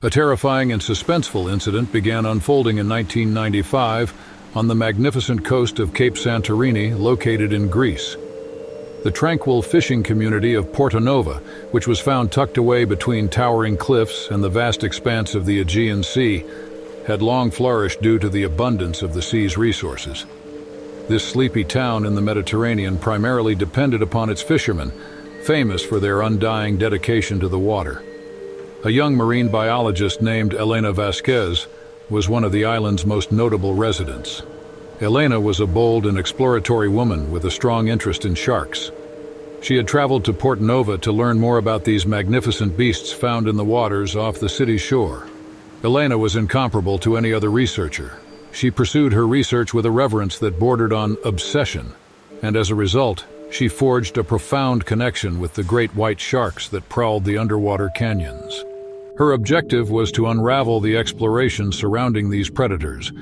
A terrifying and suspenseful incident began unfolding in 1995 on the magnificent coast of Cape Santorini, located in Greece. The tranquil fishing community of Portonova, which was found tucked away between towering cliffs and the vast expanse of the Aegean Sea, had long flourished due to the abundance of the sea's resources. This sleepy town in the Mediterranean primarily depended upon its fishermen, famous for their undying dedication to the water. A young marine biologist named Elena Vasquez was one of the island's most notable residents. Elena was a bold and exploratory woman with a strong interest in sharks. She had traveled to Portonova to learn more about these magnificent beasts found in the waters off the city's shore. Elena was incomparable to any other researcher. She pursued her research with a reverence that bordered on obsession, and as a result, she forged a profound connection with the great white sharks that prowled the underwater canyons. Her objective was to unravel the exploration surrounding these predators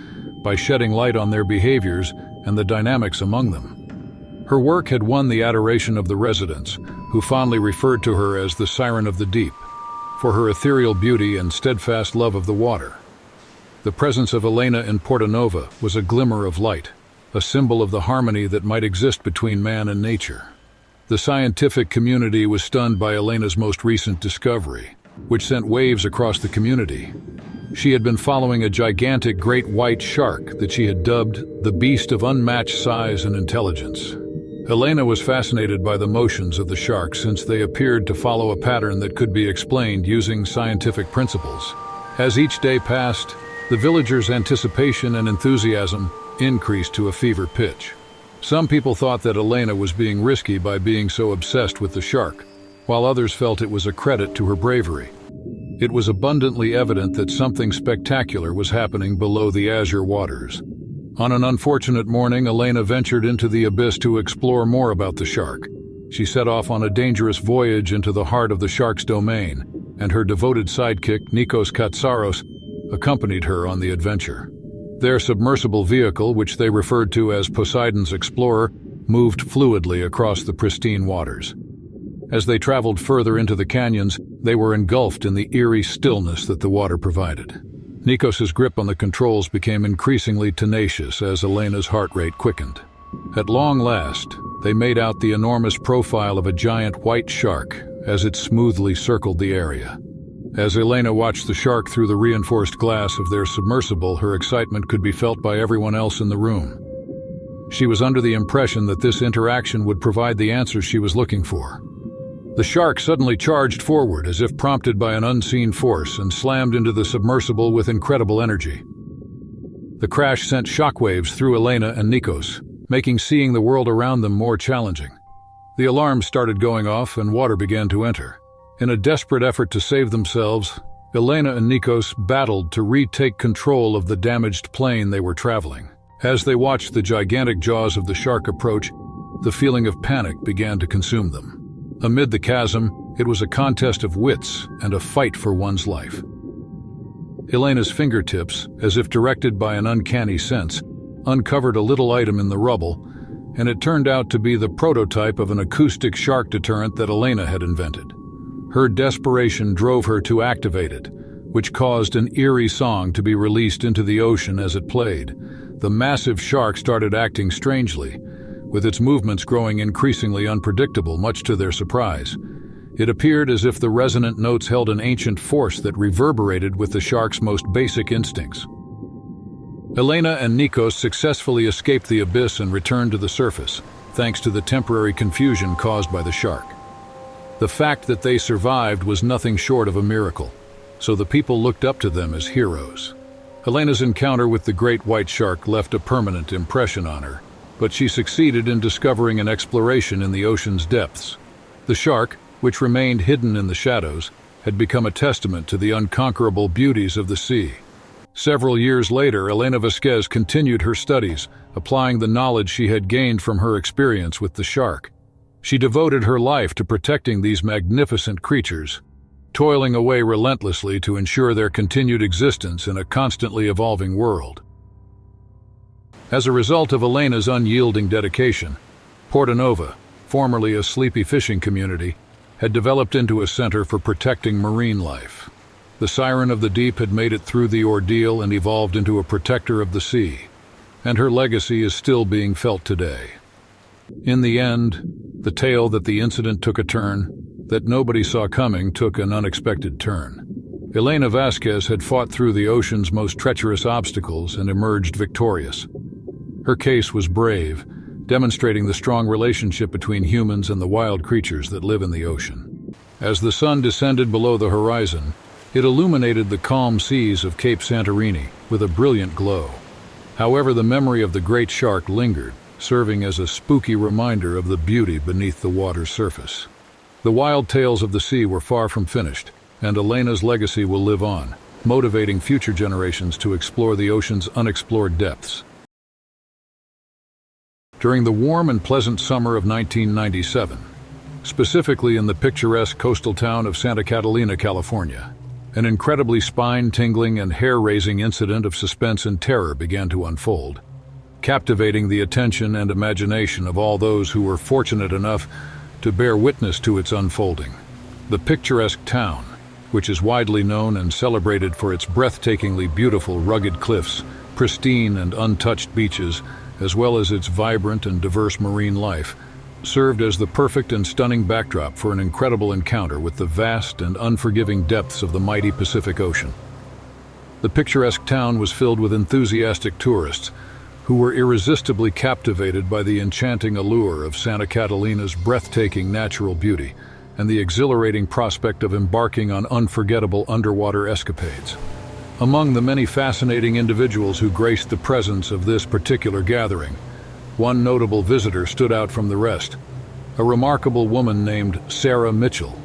by shedding light on their behaviors and the dynamics among them. Her work had won the adoration of the residents, who fondly referred to her as the Siren of the Deep, for her ethereal beauty and steadfast love of the water. The presence of Elena in Portonova was a glimmer of light, a symbol of the harmony that might exist between man and nature. The scientific community was stunned by Elena's most recent discovery, which sent waves across the community. She had been following a gigantic great white shark that she had dubbed the beast of unmatched size and intelligence. Elena was fascinated by the motions of the shark since they appeared to follow a pattern that could be explained using scientific principles. As each day passed, the villagers' anticipation and enthusiasm increased to a fever pitch. Some people thought that Elena was being risky by being so obsessed with the shark, while others felt it was a credit to her bravery. It was abundantly evident that something spectacular was happening below the azure waters. On an unfortunate morning, Elena ventured into the abyss to explore more about the shark. She set off on a dangerous voyage into the heart of the shark's domain, and her devoted sidekick, Nikos Katsaros, accompanied her on the adventure. Their submersible vehicle, which they referred to as Poseidon's Explorer, moved fluidly across the pristine waters. As they traveled further into the canyons, they were engulfed in the eerie stillness that the water provided. Nikos's grip on the controls became increasingly tenacious as Elena's heart rate quickened. At long last, they made out the enormous profile of a giant white shark as it smoothly circled the area. As Elena watched the shark through the reinforced glass of their submersible, her excitement could be felt by everyone else in the room. She was under the impression that this interaction would provide the answers she was looking for. The shark suddenly charged forward as if prompted by an unseen force and slammed into the submersible with incredible energy. The crash sent shockwaves through Elena and Nikos, making seeing the world around them more challenging. The alarms started going off and water began to enter. In a desperate effort to save themselves, Elena and Nikos battled to retake control of the damaged plane they were traveling. As they watched the gigantic jaws of the shark approach, the feeling of panic began to consume them. Amid the chasm, it was a contest of wits and a fight for one's life. Elena's fingertips, as if directed by an uncanny sense, uncovered a little item in the rubble, and it turned out to be the prototype of an acoustic shark deterrent that Elena had invented. Her desperation drove her to activate it, which caused an eerie song to be released into the ocean as it played. The massive shark started acting strangely, with its movements growing increasingly unpredictable, much to their surprise. It appeared as if the resonant notes held an ancient force that reverberated with the shark's most basic instincts. Elena and Nikos successfully escaped the abyss and returned to the surface, thanks to the temporary confusion caused by the shark. The fact that they survived was nothing short of a miracle, so the people looked up to them as heroes. Elena's encounter with the great white shark left a permanent impression on her, but she succeeded in discovering an exploration in the ocean's depths. The shark, which remained hidden in the shadows, had become a testament to the unconquerable beauties of the sea. Several years later, Elena Vasquez continued her studies, applying the knowledge she had gained from her experience with the shark. She devoted her life to protecting these magnificent creatures, toiling away relentlessly to ensure their continued existence in a constantly evolving world. As a result of Elena's unyielding dedication, Portonova, formerly a sleepy fishing community, had developed into a center for protecting marine life. The siren of the deep had made it through the ordeal and evolved into a protector of the sea, and her legacy is still being felt today. In the end, the tale that the incident took a turn that nobody saw coming took an unexpected turn. Elena Vasquez had fought through the ocean's most treacherous obstacles and emerged victorious. Her case was brave, demonstrating the strong relationship between humans and the wild creatures that live in the ocean. As the sun descended below the horizon, it illuminated the calm seas of Cape Santorini with a brilliant glow. However, the memory of the great shark lingered, serving as a spooky reminder of the beauty beneath the water's surface. The wild tales of the sea were far from finished, and Elena's legacy will live on, motivating future generations to explore the ocean's unexplored depths. During the warm and pleasant summer of 1997, specifically in the picturesque coastal town of Santa Catalina, California, an incredibly spine-tingling and hair-raising incident of suspense and terror began to unfold, captivating the attention and imagination of all those who were fortunate enough to bear witness to its unfolding. The picturesque town, which is widely known and celebrated for its breathtakingly beautiful rugged cliffs, pristine and untouched beaches, as well as its vibrant and diverse marine life, served as the perfect and stunning backdrop for an incredible encounter with the vast and unforgiving depths of the mighty Pacific Ocean. The picturesque town was filled with enthusiastic tourists who were irresistibly captivated by the enchanting allure of Santa Catalina's breathtaking natural beauty and the exhilarating prospect of embarking on unforgettable underwater escapades. Among the many fascinating individuals who graced the presence of this particular gathering, one notable visitor stood out from the rest, a remarkable woman named Sarah Mitchell.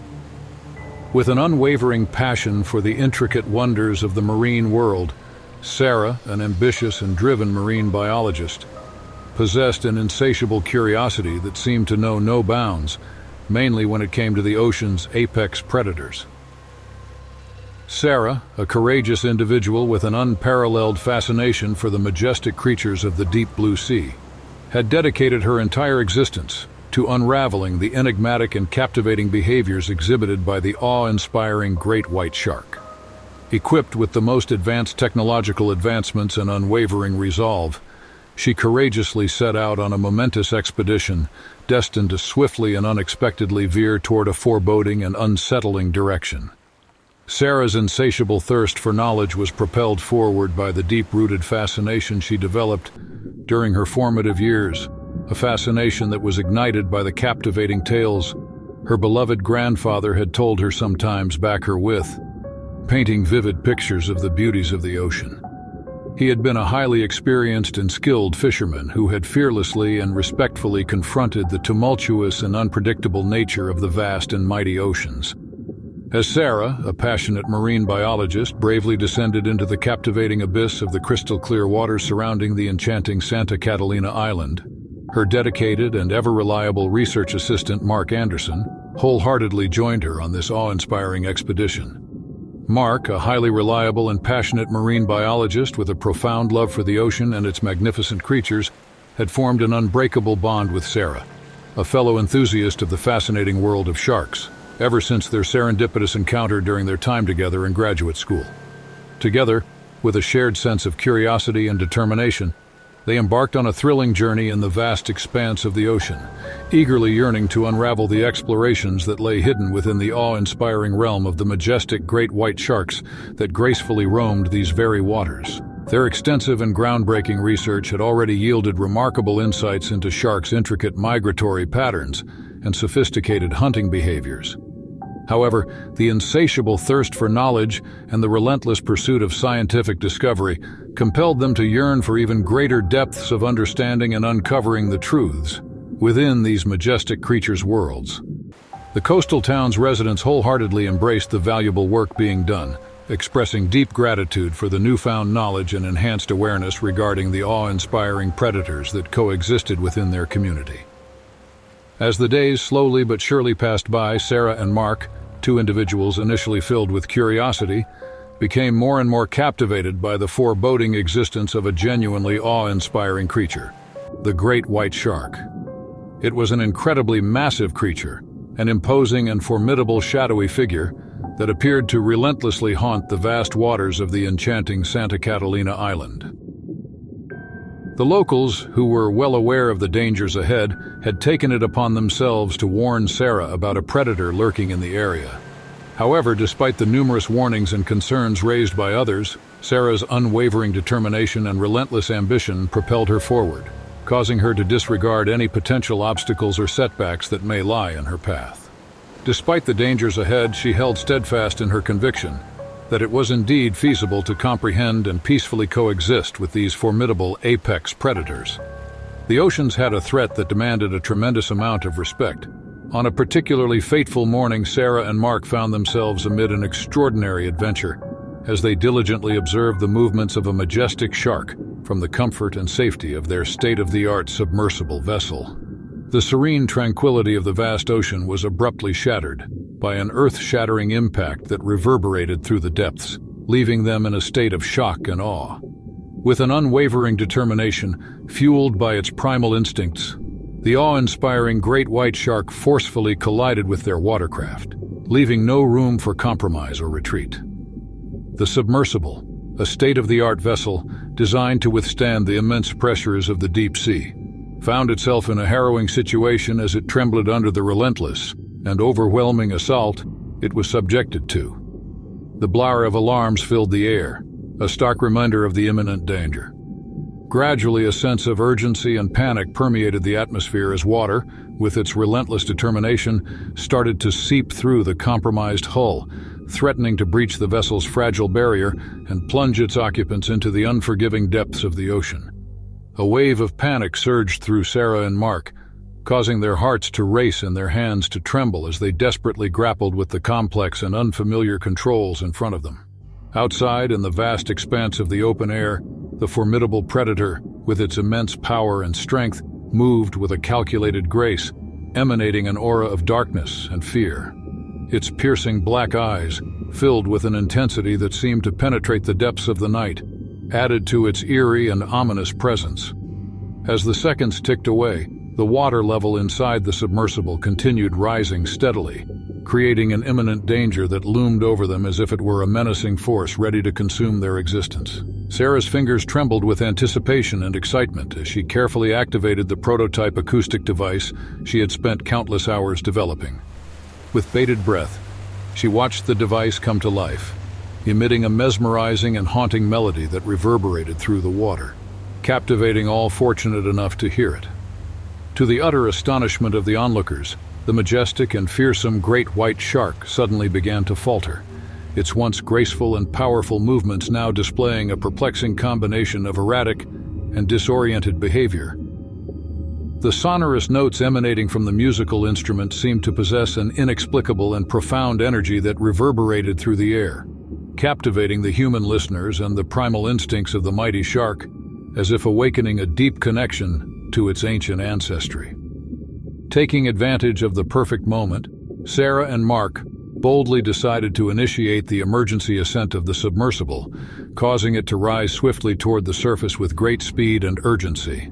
With an unwavering passion for the intricate wonders of the marine world, Sarah, an ambitious and driven marine biologist, possessed an insatiable curiosity that seemed to know no bounds, mainly when it came to the ocean's apex predators. Sarah, a courageous individual with an unparalleled fascination for the majestic creatures of the deep blue sea, had dedicated her entire existence to unraveling the enigmatic and captivating behaviors exhibited by the awe-inspiring great white shark. Equipped with the most advanced technological advancements and unwavering resolve, she courageously set out on a momentous expedition destined to swiftly and unexpectedly veer toward a foreboding and unsettling direction. Sarah's insatiable thirst for knowledge was propelled forward by the deep-rooted fascination she developed during her formative years, a fascination that was ignited by the captivating tales her beloved grandfather had told her sometimes back her with, painting vivid pictures of the beauties of the ocean. He had been a highly experienced and skilled fisherman who had fearlessly and respectfully confronted the tumultuous and unpredictable nature of the vast and mighty oceans. As Sarah, a passionate marine biologist, bravely descended into the captivating abyss of the crystal-clear waters surrounding the enchanting Santa Catalina island, her dedicated and ever-reliable research assistant, Mark Anderson, wholeheartedly joined her on this awe-inspiring expedition. Mark, a highly reliable and passionate marine biologist with a profound love for the ocean and its magnificent creatures, had formed an unbreakable bond with Sarah, a fellow enthusiast of the fascinating world of sharks, ever since their serendipitous encounter during their time together in graduate school. Together, with a shared sense of curiosity and determination, they embarked on a thrilling journey in the vast expanse of the ocean, eagerly yearning to unravel the explorations that lay hidden within the awe-inspiring realm of the majestic great white sharks that gracefully roamed these very waters. Their extensive and groundbreaking research had already yielded remarkable insights into sharks' intricate migratory patterns and sophisticated hunting behaviors. However, the insatiable thirst for knowledge and the relentless pursuit of scientific discovery compelled them to yearn for even greater depths of understanding and uncovering the truths within these majestic creatures' worlds. The coastal town's residents wholeheartedly embraced the valuable work being done, expressing deep gratitude for the newfound knowledge and enhanced awareness regarding the awe-inspiring predators that coexisted within their community. As the days slowly but surely passed by, Sarah and Mark, two individuals initially filled with curiosity, became more and more captivated by the foreboding existence of a genuinely awe-inspiring creature, the great white shark. It was an incredibly massive creature, an imposing and formidable shadowy figure that appeared to relentlessly haunt the vast waters of the enchanting Santa Catalina island. The locals, who were well aware of the dangers ahead, had taken it upon themselves to warn Sarah about a predator lurking in the area. However, despite the numerous warnings and concerns raised by others, Sarah's unwavering determination and relentless ambition propelled her forward, causing her to disregard any potential obstacles or setbacks that may lie in her path. Despite the dangers ahead, she held steadfast in her conviction that it was indeed feasible to comprehend and peacefully coexist with these formidable apex predators. The oceans had a threat that demanded a tremendous amount of respect. On a particularly fateful morning, Sarah and Mark found themselves amid an extraordinary adventure as they diligently observed the movements of a majestic shark from the comfort and safety of their state-of-the-art submersible vessel. The serene tranquility of the vast ocean was abruptly shattered by an earth-shattering impact that reverberated through the depths, leaving them in a state of shock and awe. With an unwavering determination, fueled by its primal instincts, the awe-inspiring great white shark forcefully collided with their watercraft, leaving no room for compromise or retreat. The submersible, a state-of-the-art vessel designed to withstand the immense pressures of the deep sea, found itself in a harrowing situation as it trembled under the relentless and overwhelming assault it was subjected to. The blare of alarms filled the air, a stark reminder of the imminent danger. Gradually, a sense of urgency and panic permeated the atmosphere as water, with its relentless determination, started to seep through the compromised hull, threatening to breach the vessel's fragile barrier and plunge its occupants into the unforgiving depths of the ocean. A wave of panic surged through Sarah and Mark, causing their hearts to race and their hands to tremble as they desperately grappled with the complex and unfamiliar controls in front of them. Outside, in the vast expanse of the open air, the formidable predator, with its immense power and strength, moved with a calculated grace, emanating an aura of darkness and fear. Its piercing black eyes, filled with an intensity that seemed to penetrate the depths of the night, added to its eerie and ominous presence. As the seconds ticked away, the water level inside the submersible continued rising steadily, creating an imminent danger that loomed over them as if it were a menacing force ready to consume their existence. Sarah's fingers trembled with anticipation and excitement as she carefully activated the prototype acoustic device she had spent countless hours developing. With bated breath, she watched the device come to life, emitting a mesmerizing and haunting melody that reverberated through the water, captivating all fortunate enough to hear it. To the utter astonishment of the onlookers, the majestic and fearsome great white shark suddenly began to falter, its once graceful and powerful movements now displaying a perplexing combination of erratic and disoriented behavior. The sonorous notes emanating from the musical instrument seemed to possess an inexplicable and profound energy that reverberated through the air, captivating the human listeners and the primal instincts of the mighty shark, as if awakening a deep connection to its ancient ancestry. Taking advantage of the perfect moment, Sarah and Mark boldly decided to initiate the emergency ascent of the submersible, causing it to rise swiftly toward the surface with great speed and urgency.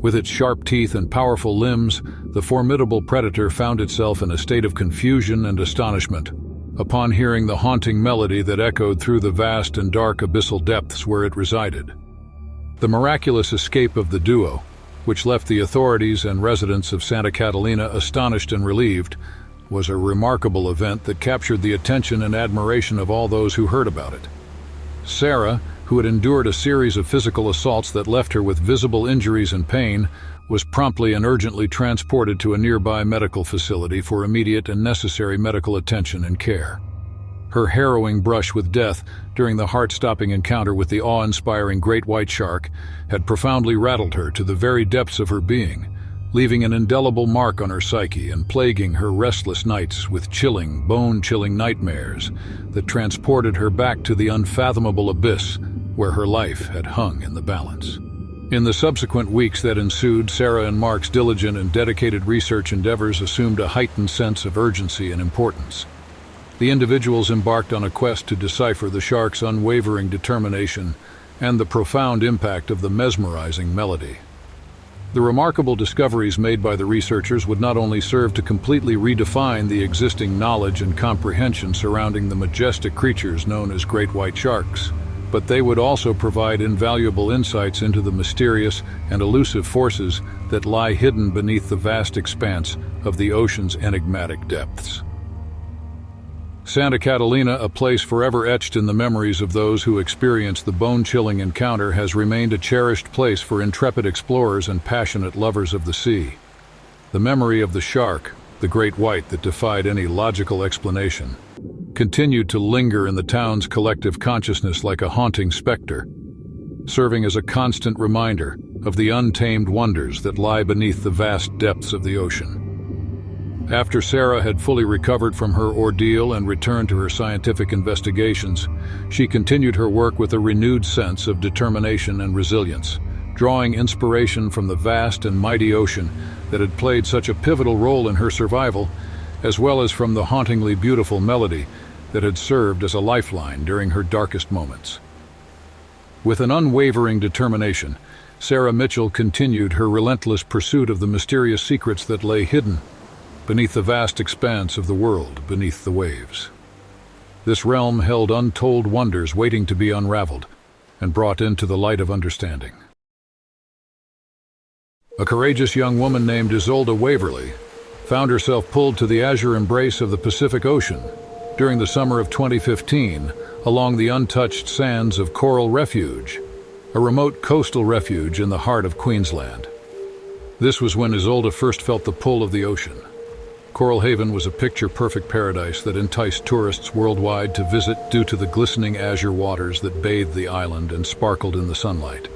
With its sharp teeth and powerful limbs, the formidable predator found itself in a state of confusion and astonishment upon hearing the haunting melody that echoed through the vast and dark abyssal depths where it resided. The miraculous escape of the duo, which left the authorities and residents of Santa Catalina astonished and relieved, was a remarkable event that captured the attention and admiration of all those who heard about it. Sarah, who had endured a series of physical assaults that left her with visible injuries and pain, was promptly and urgently transported to a nearby medical facility for immediate and necessary medical attention and care. Her harrowing brush with death during the heart-stopping encounter with the awe-inspiring great white shark had profoundly rattled her to the very depths of her being, leaving an indelible mark on her psyche and plaguing her restless nights with chilling, bone-chilling nightmares that transported her back to the unfathomable abyss where her life had hung in the balance. In the subsequent weeks that ensued, Sarah and Mark's diligent and dedicated research endeavors assumed a heightened sense of urgency and importance. The individuals embarked on a quest to decipher the shark's unwavering determination and the profound impact of the mesmerizing melody. The remarkable discoveries made by the researchers would not only serve to completely redefine the existing knowledge and comprehension surrounding the majestic creatures known as great white sharks, but they would also provide invaluable insights into the mysterious and elusive forces that lie hidden beneath the vast expanse of the ocean's enigmatic depths. Santa Catalina, a place forever etched in the memories of those who experienced the bone-chilling encounter, has remained a cherished place for intrepid explorers and passionate lovers of the sea. The memory of the shark, the great white that defied any logical explanation, continued to linger in the town's collective consciousness like a haunting specter, serving as a constant reminder of the untamed wonders that lie beneath the vast depths of the ocean. After Sarah had fully recovered from her ordeal and returned to her scientific investigations, she continued her work with a renewed sense of determination and resilience, drawing inspiration from the vast and mighty ocean that had played such a pivotal role in her survival, as well as from the hauntingly beautiful melody that had served as a lifeline during her darkest moments. With an unwavering determination, Sarah Mitchell continued her relentless pursuit of the mysterious secrets that lay hidden beneath the vast expanse of the world beneath the waves. This realm held untold wonders waiting to be unraveled and brought into the light of understanding. A courageous young woman named Izolda Waverly found herself pulled to the azure embrace of the Pacific Ocean during the summer of 2015 along the untouched sands of Coral Refuge, a remote coastal refuge in the heart of Queensland. This was when Izolda first felt the pull of the ocean. Coral Haven was a picture-perfect paradise that enticed tourists worldwide to visit due to the glistening azure waters that bathed the island and sparkled in the sunlight.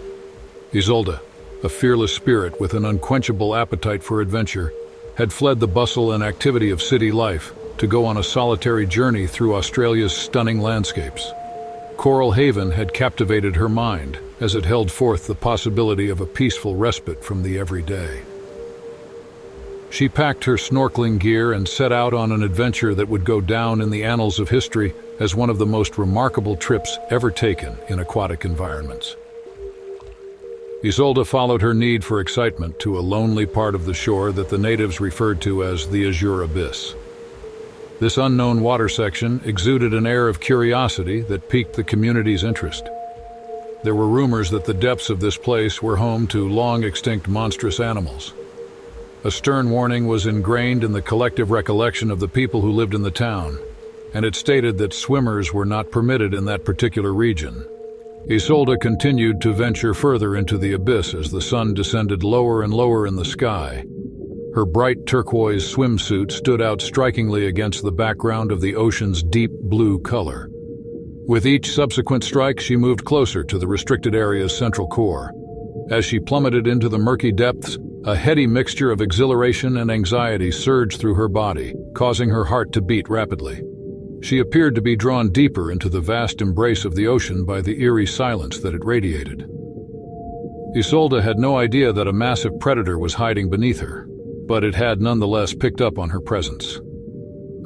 Izolda, a fearless spirit with an unquenchable appetite for adventure, had fled the bustle and activity of city life to go on a solitary journey through Australia's stunning landscapes. Coral Haven had captivated her mind as it held forth the possibility of a peaceful respite from the everyday. She packed her snorkeling gear and set out on an adventure that would go down in the annals of history as one of the most remarkable trips ever taken in aquatic environments. Izolda followed her need for excitement to a lonely part of the shore that the natives referred to as the Azure Abyss. This unknown water section exuded an air of curiosity that piqued the community's interest. There were rumors that the depths of this place were home to long-extinct monstrous animals. A stern warning was ingrained in the collective recollection of the people who lived in the town, and it stated that swimmers were not permitted in that particular region. Izolda continued to venture further into the abyss as the sun descended lower and lower in the sky. Her bright turquoise swimsuit stood out strikingly against the background of the ocean's deep blue color. With each subsequent strike, she moved closer to the restricted area's central core. As she plummeted into the murky depths, a heady mixture of exhilaration and anxiety surged through her body, causing her heart to beat rapidly. She appeared to be drawn deeper into the vast embrace of the ocean by the eerie silence that it radiated. Izolda had no idea that a massive predator was hiding beneath her, but it had nonetheless picked up on her presence.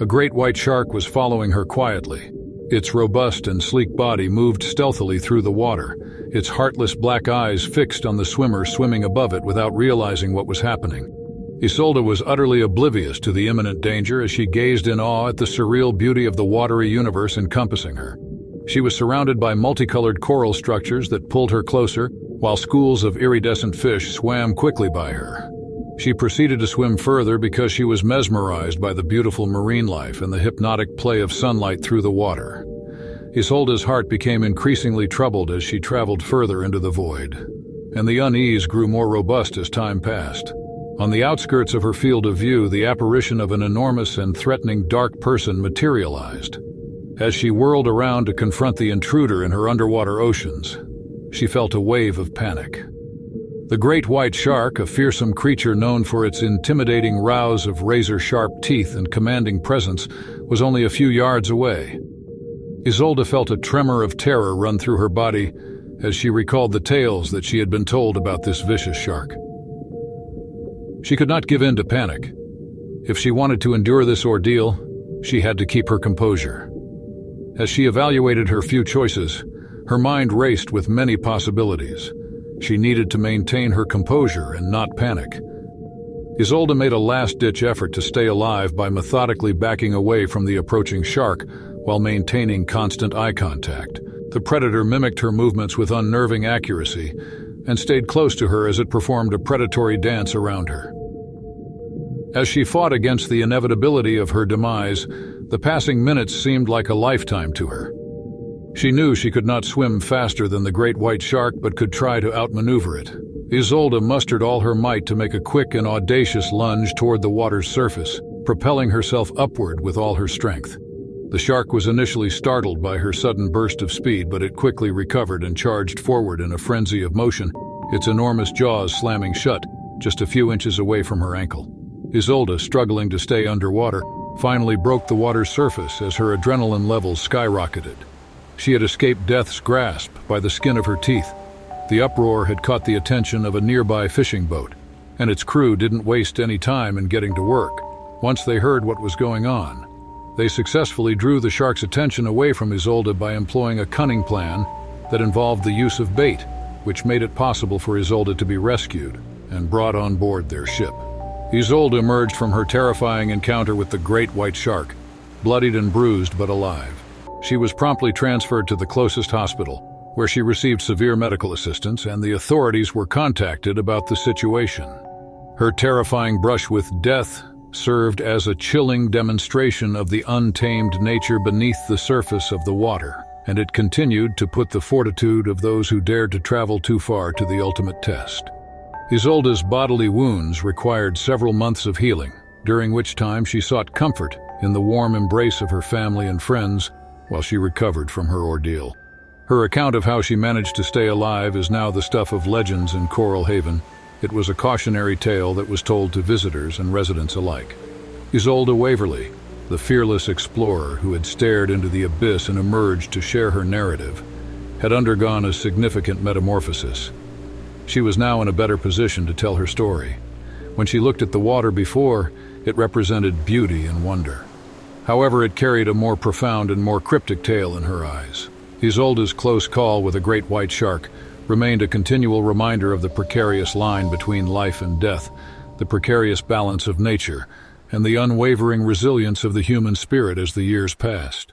A great white shark was following her quietly. Its robust and sleek body moved stealthily through the water, its heartless black eyes fixed on the swimmer swimming above it without realizing what was happening. Izolda was utterly oblivious to the imminent danger as she gazed in awe at the surreal beauty of the watery universe encompassing her. She was surrounded by multicolored coral structures that pulled her closer, while schools of iridescent fish swam quickly by her. She proceeded to swim further because she was mesmerized by the beautiful marine life and the hypnotic play of sunlight through the water. Izolda's heart became increasingly troubled as she traveled further into the void, and the unease grew more robust as time passed. On the outskirts of her field of view, the apparition of an enormous and threatening dark person materialized. As she whirled around to confront the intruder in her underwater oceans, she felt a wave of panic. The great white shark, a fearsome creature known for its intimidating rows of razor-sharp teeth and commanding presence, was only a few yards away. Izolda felt a tremor of terror run through her body as she recalled the tales that she had been told about this vicious shark. She could not give in to panic. If she wanted to endure this ordeal, she had to keep her composure. As she evaluated her few choices, her mind raced with many possibilities. She needed to maintain her composure and not panic. Izolda made a last-ditch effort to stay alive by methodically backing away from the approaching shark while maintaining constant eye contact. The predator mimicked her movements with unnerving accuracy and stayed close to her as it performed a predatory dance around her. As she fought against the inevitability of her demise, the passing minutes seemed like a lifetime to her. She knew she could not swim faster than the great white shark, but could try to outmaneuver it. Izolda mustered all her might to make a quick and audacious lunge toward the water's surface, propelling herself upward with all her strength. The shark was initially startled by her sudden burst of speed, but it quickly recovered and charged forward in a frenzy of motion, its enormous jaws slamming shut just a few inches away from her ankle. Izolda, struggling to stay underwater, finally broke the water's surface as her adrenaline levels skyrocketed. She had escaped death's grasp by the skin of her teeth. The uproar had caught the attention of a nearby fishing boat, and its crew didn't waste any time in getting to work. Once they heard what was going on, they successfully drew the shark's attention away from Izolda by employing a cunning plan that involved the use of bait, which made it possible for Izolda to be rescued and brought on board their ship. Izolda emerged from her terrifying encounter with the great white shark, bloodied and bruised but alive. She was promptly transferred to the closest hospital, where she received severe medical assistance, and the authorities were contacted about the situation. Her terrifying brush with death served as a chilling demonstration of the untamed nature beneath the surface of the water, and it continued to put the fortitude of those who dared to travel too far to the ultimate test. Izolda's bodily wounds required several months of healing, during which time she sought comfort in the warm embrace of her family and friends while she recovered from her ordeal. Her account of how she managed to stay alive is now the stuff of legends in Coral Haven. It was a cautionary tale that was told to visitors and residents alike. Izolda Waverly, the fearless explorer who had stared into the abyss and emerged to share her narrative, had undergone a significant metamorphosis. She was now in a better position to tell her story. When she looked at the water before, it represented beauty and wonder. However, it carried a more profound and more cryptic tale in her eyes. Izolda's close call with a great white shark remained a continual reminder of the precarious line between life and death, the precarious balance of nature, and the unwavering resilience of the human spirit as the years passed.